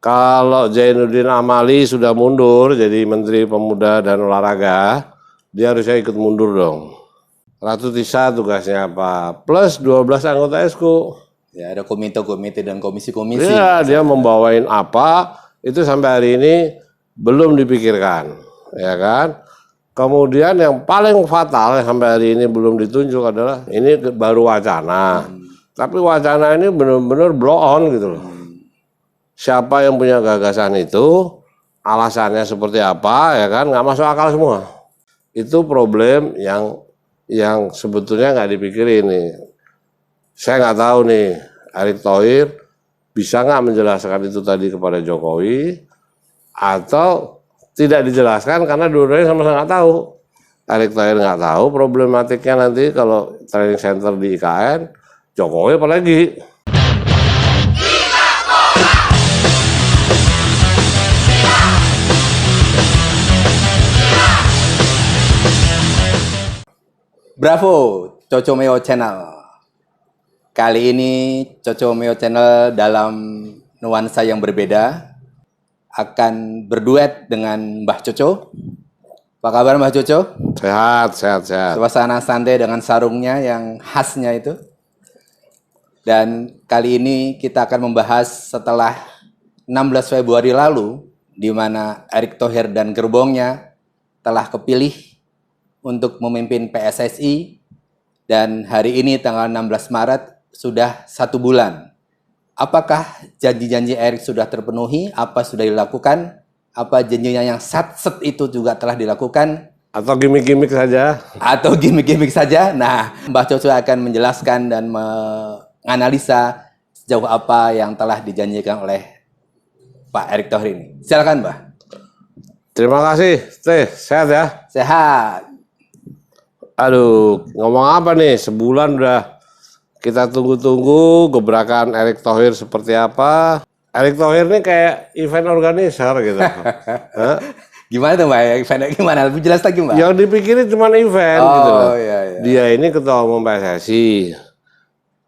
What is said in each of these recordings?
Kalau Zainuddin Amali sudah mundur jadi Menteri Pemuda dan Olahraga, dia harusnya ikut mundur dong. Ratu Tisa tugasnya apa? Plus 12 anggota Esko. Ya, ada komite-komite dan komisi-komisi. Ya, dia membawain apa, itu sampai hari ini belum dipikirkan, ya kan? Kemudian yang paling fatal yang sampai hari ini belum ditunjuk adalah ini baru wacana. Tapi wacana ini benar-benar blow on gitu loh. Siapa yang punya gagasan itu, alasannya seperti apa, ya kan? Nggak masuk akal semua. Itu problem yang sebetulnya nggak dipikirin nih. Saya nggak tahu nih, Erick Thohir bisa nggak menjelaskan itu tadi kepada Jokowi, atau tidak dijelaskan karena dua-duanya sama-sama nggak tahu. Erick Thohir nggak tahu problematiknya nanti kalau training center di IKN, Jokowi apalagi. Bravo, Cocomeo Channel. Kali ini Cocomeo Channel dalam nuansa yang berbeda akan berduet dengan Mbah Coco. Apa kabar Mbah Coco? Sehat. Suasana santai dengan sarungnya yang khasnya itu. Dan kali ini kita akan membahas setelah 16 Februari lalu, di mana Erick Thohir dan gerbongnya telah kepilih untuk memimpin PSSI, dan hari ini tanggal 16 Maret sudah 1 bulan. Apakah janji-janji Erick sudah terpenuhi? Apa sudah dilakukan? Apa janjinya yang sat-set itu juga telah dilakukan? Atau gimmick-gimmick saja? Atau gimmick-gimmick saja? Nah, Mbah Coco akan menjelaskan dan menganalisa sejauh apa yang telah dijanjikan oleh Pak Erick Thohir ini. Silakan, Mbah. Terima kasih, Teh. Sehat ya? Sehat. Aduh, ngomong apa nih? Sebulan udah kita tunggu-tunggu gebrakan Erick Thohir seperti apa. Erick Thohir ini kayak event organizer gitu. Gimana tuh Mbak? Eventnya gimana? Lebih jelas lagi Mbak? Yang dipikirin cuma event gitu loh. Iya. Dia ini ketua umum PSSI.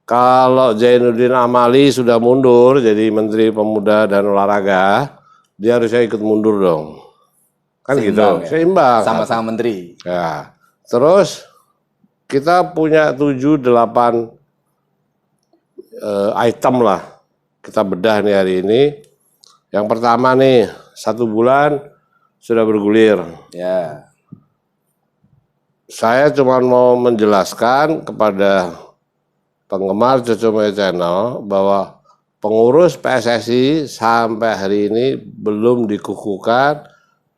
Kalau Zainuddin Amali sudah mundur jadi Menteri Pemuda dan Olahraga, dia harusnya ikut mundur dong. Kan Seimbang, gitu, ya? seimbang. Sama-sama menteri. Ya. Terus kita punya 7-8 item lah. Kita bedah nih hari ini. Yang pertama nih, 1 bulan sudah bergulir. Ya. Saya cuma mau menjelaskan kepada penggemar Cocomeo Channel bahwa pengurus PSSI sampai hari ini belum dikukuhkan,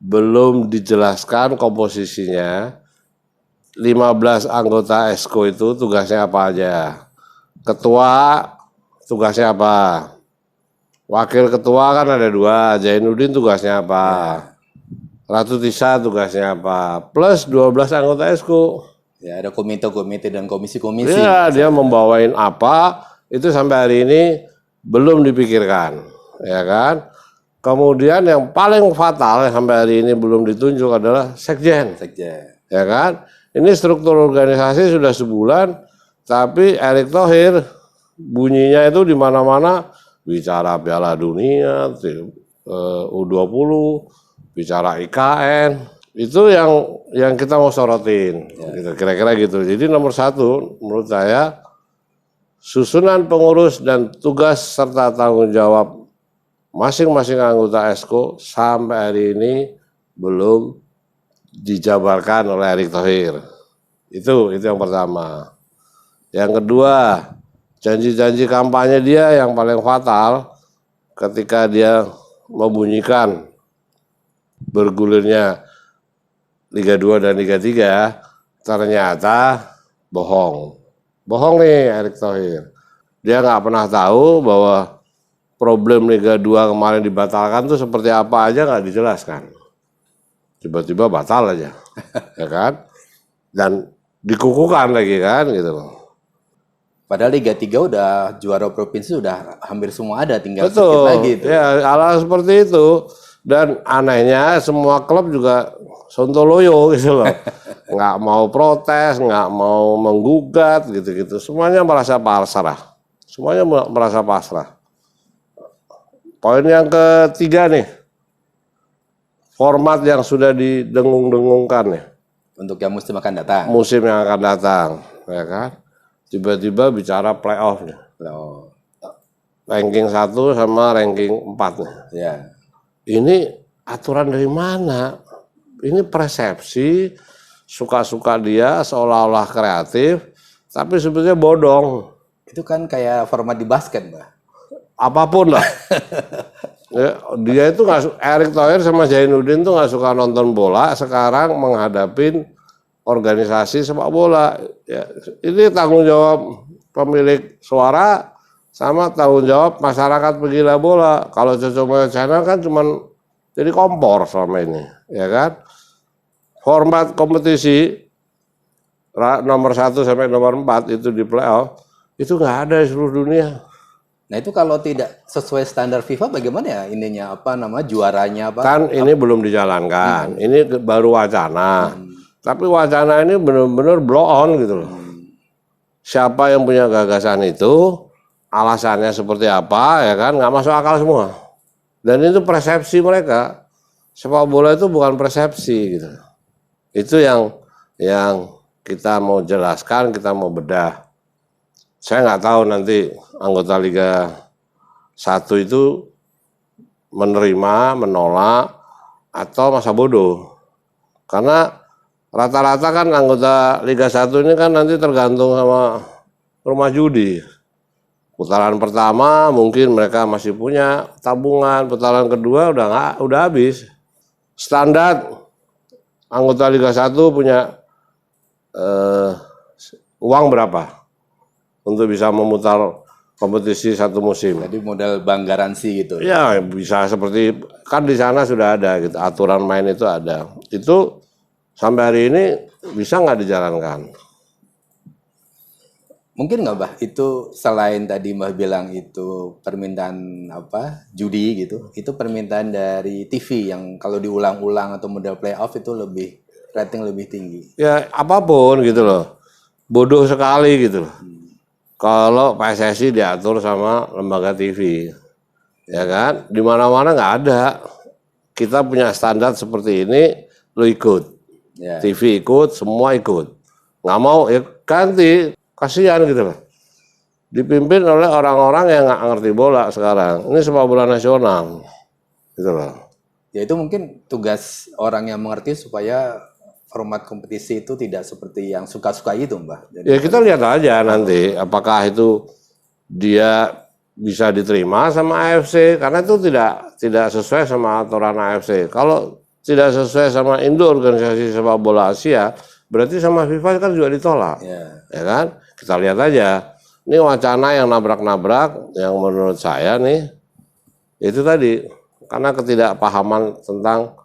belum dijelaskan komposisinya. 15 anggota Esko itu tugasnya apa aja? Ketua tugasnya apa? Wakil ketua kan ada 2, Zainuddin tugasnya apa? Ratu Tisa tugasnya apa? Plus 12 anggota Esko. Ya, ada komite-komite dan komisi-komisi. Ya, dia membawain apa, itu sampai hari ini belum dipikirkan, ya kan? Kemudian yang paling fatal sampai hari ini belum ditunjuk adalah sekjen. Ya kan? Ini struktur organisasi sudah sebulan, tapi Erick Thohir bunyinya itu di mana-mana bicara Piala Dunia, U20, bicara IKN. Itu yang kita mau sorotin, gitu, kira-kira gitu. Jadi nomor 1 menurut saya susunan pengurus dan tugas serta tanggung jawab masing-masing anggota Esko sampai hari ini belum dijabarkan oleh Erick Thohir. Itu yang pertama. Yang kedua, janji-janji kampanye dia yang paling fatal ketika dia membunyikan bergulirnya Liga 2 dan Liga 3, ternyata bohong. Bohong nih Erick Thohir. Dia nggak pernah tahu bahwa problem Liga 2 kemarin dibatalkan tuh seperti apa aja nggak dijelaskan. Tiba-tiba batal aja, ya kan? Dan dikukuhkan lagi kan gitu loh. Padahal Liga 3 udah juara provinsi sudah hampir semua ada, tinggal Betul. sedikit lagi itu. Ya, hal seperti itu. Dan anehnya semua klub juga sontoloyo gitu loh. Nggak mau protes, nggak mau menggugat gitu-gitu. Semuanya merasa pasrah. Poin yang ketiga nih, format yang sudah didengung-dengungkan nih, Untuk yang musim akan datang. musim yang akan datang, ya kan? Tiba-tiba bicara playoff nih, Oh, ranking 1 sama ranking 4 nih. ya. Ini aturan dari mana? Ini persepsi, suka-suka dia seolah-olah kreatif, tapi sebetulnya bodong. Itu kan kayak format di basket, Mbah. Apapun lah. Ya, dia itu Erick Thohir sama Zainuddin tuh nggak suka nonton bola, sekarang menghadapin organisasi sepak bola. Ya, ini tanggung jawab pemilik suara sama tanggung jawab masyarakat penggila bola. Kalau Coco Channel kan cuman jadi kompor selama ini, ya kan? Format kompetisi nomor 1 sampai nomor 4 itu di playoff itu nggak ada di seluruh dunia. Nah, itu kalau tidak sesuai standar FIFA bagaimana ya ininya juaranya apa? Kan ini belum dijalankan. Ini baru wacana. Tapi wacana ini benar-benar blow on gitu loh. Siapa yang punya gagasan itu, alasannya seperti apa, ya kan, nggak masuk akal semua. Dan itu persepsi mereka. Sepak bola itu bukan persepsi gitu. Itu yang kita mau jelaskan, kita mau bedah. Saya nggak tahu nanti anggota Liga 1 itu menerima, menolak, atau masa bodoh. Karena rata-rata kan anggota Liga 1 ini kan nanti tergantung sama rumah judi. Putaran pertama mungkin mereka masih punya tabungan, putaran kedua udah habis. Standar anggota Liga 1 punya uang berapa untuk bisa memutar kompetisi satu musim? Jadi modal bank garansi gitu. Ya bisa seperti kan di sana sudah ada gitu, aturan main itu ada. Itu sampai hari ini bisa nggak dijalankan? Mungkin nggak, Mbah, itu selain tadi Mbah bilang itu permintaan judi gitu, itu permintaan dari TV yang kalau diulang-ulang atau model playoff itu lebih rating lebih tinggi. Ya apapun gitu loh, bodoh sekali gitu loh. Kalau PSSI diatur sama lembaga TV, ya kan, di mana-mana nggak ada. Kita punya standar seperti ini, lo ikut, Ya. TV ikut, semua ikut. Nggak mau ya ganti, kasihan gitu loh. Dipimpin oleh orang-orang yang nggak ngerti bola sekarang. Ini sepak bola nasional, gitu loh. Ya itu mungkin tugas orang yang mengerti supaya format kompetisi itu tidak seperti yang suka-suka itu, Mbah. Jadi, Ya kita lihat aja nanti apakah itu dia bisa diterima sama AFC, karena itu tidak sesuai sama aturan AFC. Kalau tidak sesuai sama Indo organisasi sepak bola Asia, berarti sama FIFA kan juga ditolak. Ya kan? Kita lihat aja. Ini wacana yang nabrak-nabrak yang menurut saya nih itu tadi karena ketidakpahaman tentang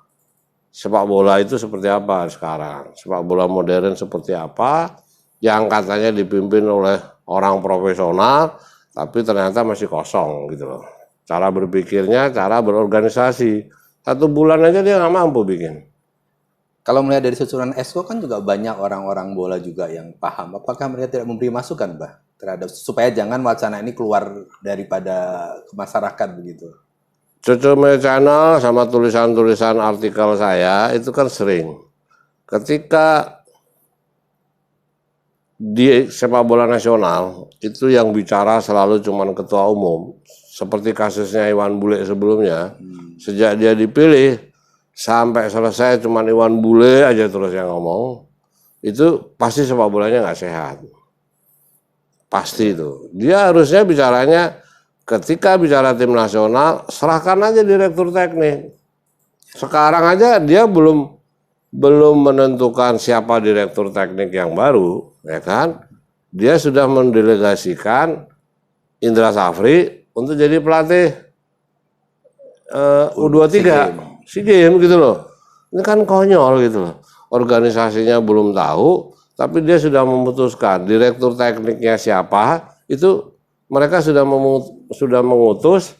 sepak bola itu seperti apa sekarang, sepak bola modern seperti apa, yang katanya dipimpin oleh orang profesional, tapi ternyata masih kosong gitu loh. Cara berpikirnya, cara berorganisasi, 1 bulan aja dia nggak mampu bikin. Kalau melihat dari susunan ESCO kan juga banyak orang-orang bola juga yang paham. Apakah mereka tidak memberi masukan, Mbah, terhadap supaya jangan wacana ini keluar daripada masyarakat begitu? Coco Channel sama tulisan-tulisan artikel saya itu kan sering. Ketika di sepak bola nasional itu yang bicara selalu cuman ketua umum, seperti kasusnya Iwan Bule sebelumnya. Sejak dia dipilih sampai selesai cuman Iwan Bule aja terus yang ngomong, itu pasti sepak bolanya nggak sehat. Pasti itu. Dia harusnya bicaranya ketika bicara tim nasional, serahkan aja direktur teknik. Sekarang aja dia belum menentukan siapa direktur teknik yang baru, ya kan? Dia sudah mendelegasikan Indra Safri untuk jadi pelatih U23 SEA Games gitu loh. Ini kan konyol gitu loh. Organisasinya belum tahu, tapi dia sudah memutuskan direktur tekniknya siapa, itu mereka sudah mengutus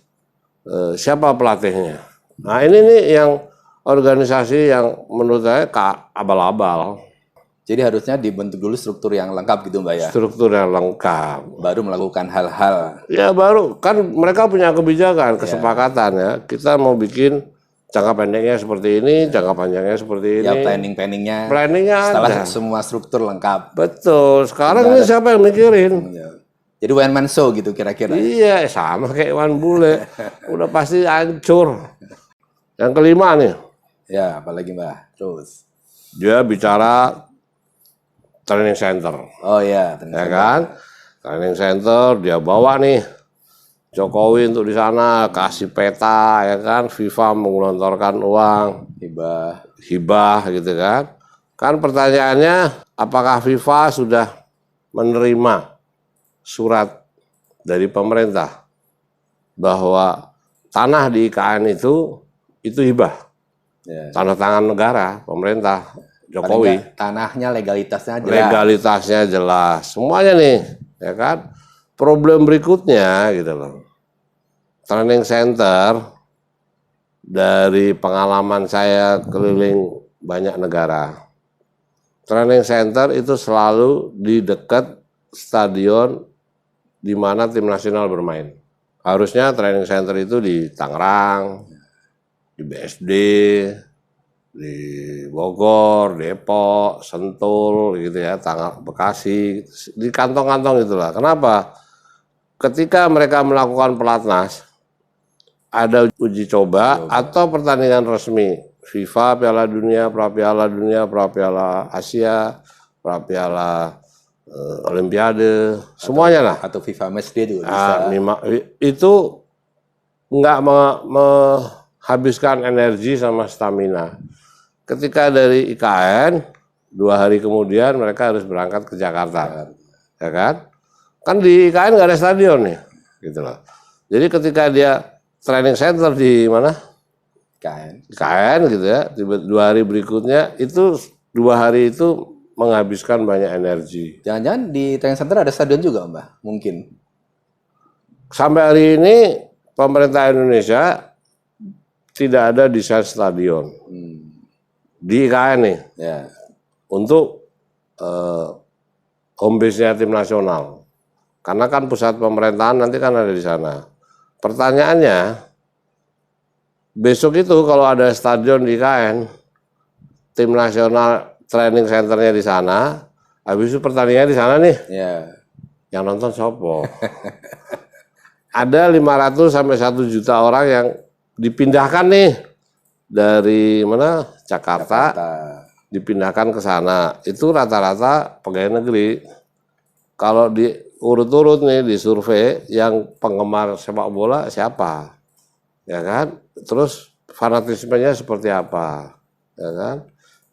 siapa pelatihnya. Nah ini nih yang organisasi yang menurut saya abal-abal. Jadi harusnya dibentuk dulu struktur yang lengkap gitu Mbak ya. Struktur yang lengkap. Baru melakukan hal-hal. Ya baru, kan mereka punya kebijakan, kesepakatan ya. Kita mau bikin jangka pendeknya seperti ini, jangka panjangnya seperti Ya ini. planningnya. Planningnya Setelah ada. semua struktur lengkap. Betul, sekarang ini siapa yang mikirin? Ya. Jadi one man show gitu kira-kira. Iya, sama kayak Iwan Bule. Udah pasti hancur. Yang kelima nih, Ya, apalagi Mbak. Terus. dia bicara training center. Oh ya, Ya kan? Training center dia bawa nih Jokowi untuk di sana kasih peta ya kan, FIFA menggelontorkan uang hibah gitu kan. Kan pertanyaannya apakah FIFA sudah menerima surat dari pemerintah bahwa tanah di IKN itu hibah. Ya. Tanda tangan negara, pemerintah Jokowi. Tanahnya legalitasnya jelas. Legalitasnya jelas. Semuanya nih, ya kan? Problem berikutnya gitu loh. Training center dari pengalaman saya keliling banyak negara. Training center itu selalu di dekat stadion di mana tim nasional bermain. Harusnya training center itu di Tangerang, di BSD, di Bogor, Depok, Sentul gitu ya, Bekasi, di kantong-kantong itulah. Kenapa? Ketika mereka melakukan pelatnas, ada uji coba atau pertandingan resmi FIFA, Piala Dunia, Pra Piala Asia, Pra Piala Olimpiade, semuanya lah. Atau FIFA Matchday juga bisa. Itu nggak menghabiskan energi sama stamina. Ketika dari IKN 2 hari kemudian mereka harus berangkat ke Jakarta, ya kan? Kan di IKN nggak ada stadion nih, gitu loh. Jadi ketika dia training center di mana? IKN gitu ya. 2 hari berikutnya itu 2 hari itu menghabiskan banyak energi. Jangan-jangan di training center ada stadion juga Mbak? Mungkin. Sampai hari ini pemerintah Indonesia tidak ada desain stadion. Di IKN nih, ya. Untuk home base-nya tim nasional. Karena kan pusat pemerintahan nanti kan ada di sana. Pertanyaannya, besok itu kalau ada stadion di IKN, tim nasional training centernya di sana, habis itu pertandingannya di sana nih. Ya. Yang nonton sopo. Ada 500 sampai 1 juta orang yang dipindahkan nih dari mana? Jakarta. Dipindahkan ke sana. Itu rata-rata pegawai negeri. Kalau diurut-urut nih di survei yang penggemar sepak bola siapa? Ya kan? Terus fanatismenya seperti apa? Ya kan?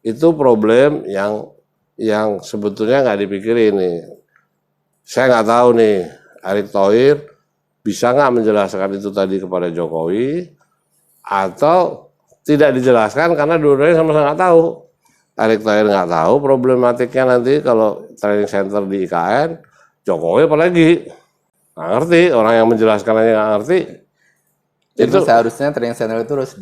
Itu problem yang sebetulnya nggak dipikirin nih. Saya nggak tahu nih, Erick Thohir bisa nggak menjelaskan itu tadi kepada Jokowi atau tidak dijelaskan karena dua-duanya sama-sama nggak tahu. Erick Thohir nggak tahu problematiknya nanti kalau training center di IKN, Jokowi apalagi nggak ngerti, orang yang menjelaskan aja nggak ngerti. Jadi itu seharusnya training center itu harus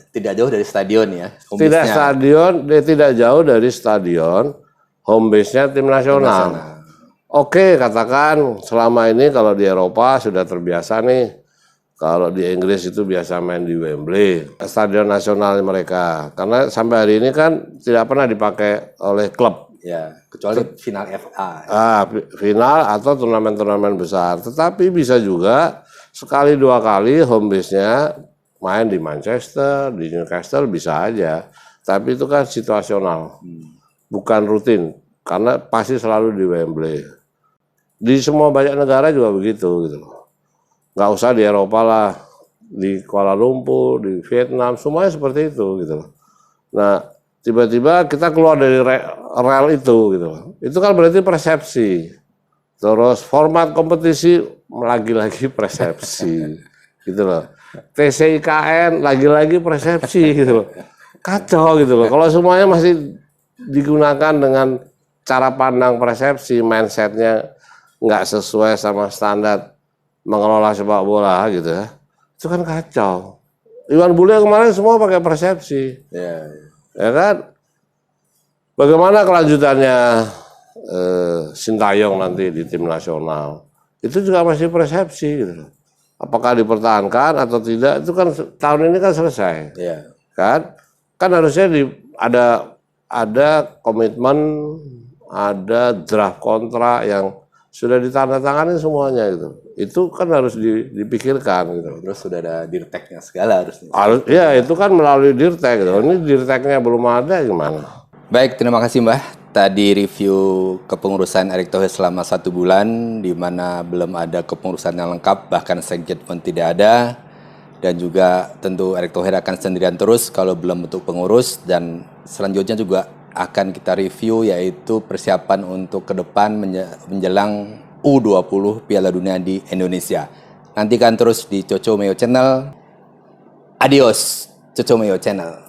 tidak jauh dari stadion ya. Tidak jauh dari stadion home base-nya tim nasional. Oke, katakan selama ini kalau di Eropa sudah terbiasa nih. Kalau di Inggris itu biasa main di Wembley, stadion nasional mereka. Karena sampai hari ini kan tidak pernah dipakai oleh klub. Ya, kecuali final FA. Final atau turnamen-turnamen besar. Tetapi bisa juga sekali 2 kali home base-nya main di Manchester, di Newcastle bisa aja. Tapi itu kan situasional, bukan rutin. Karena pasti selalu di Wembley. Di semua banyak negara juga begitu gitu loh. Nggak usah di Eropa lah, di Kuala Lumpur, di Vietnam, semuanya seperti itu gitu loh. Nah, tiba-tiba kita keluar dari rel itu gitu loh. Itu kan berarti persepsi. Terus format kompetisi lagi-lagi persepsi gitu loh. TCIKN lagi-lagi persepsi gitu loh. Kacau gitu loh. Kalau semuanya masih digunakan dengan cara pandang persepsi, mindsetnya nggak sesuai sama standar mengelola sepak bola gitu ya, itu kan kacau. Iwan Bule kemarin semua pakai persepsi, ya kan? Bagaimana kelanjutannya Sintayong nanti di tim nasional? Itu juga masih persepsi gitu. Apakah dipertahankan atau tidak? Itu kan tahun ini kan selesai. Iya. Kan harusnya ada komitmen, ada draft kontrak yang sudah ditandatangani semuanya gitu. Itu kan harus dipikirkan gitu. Terus sudah ada dirteknya segala harusnya. Ya itu kan melalui dirtek gitu. Ini dirteknya belum ada gimana? Baik, terima kasih Mbah. Tadi review kepengurusan Erick Thohir selama 1 bulan, di mana belum ada kepengurusan yang lengkap, bahkan sekjen pun tidak ada. Dan juga tentu Erick Thohir akan sendirian terus kalau belum bentuk pengurus. Dan selanjutnya juga akan kita review yaitu persiapan untuk ke depan menjelang U20 Piala Dunia di Indonesia. Nantikan terus di Coco Meo Channel. Adios, Coco Meo Channel.